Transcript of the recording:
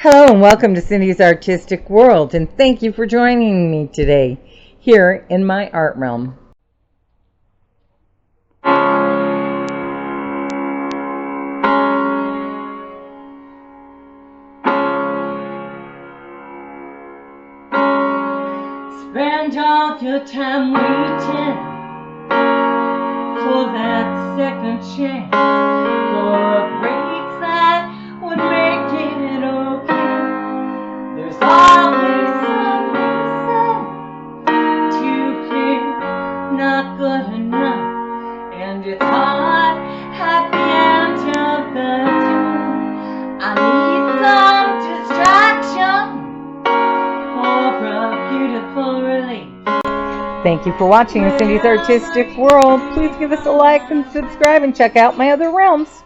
Hello and welcome to Cindy's Artistic World, and thank you for joining me today here in my art realm. Spend all your time waiting for that second chance, for a break that would make it okay. There's always some reason to feel not good enough, and it's hard at the end of the day. I need some distraction for a beautiful release. Thank you for watching Cindy's Artistic World. Please give us a like and subscribe and check out my other realms.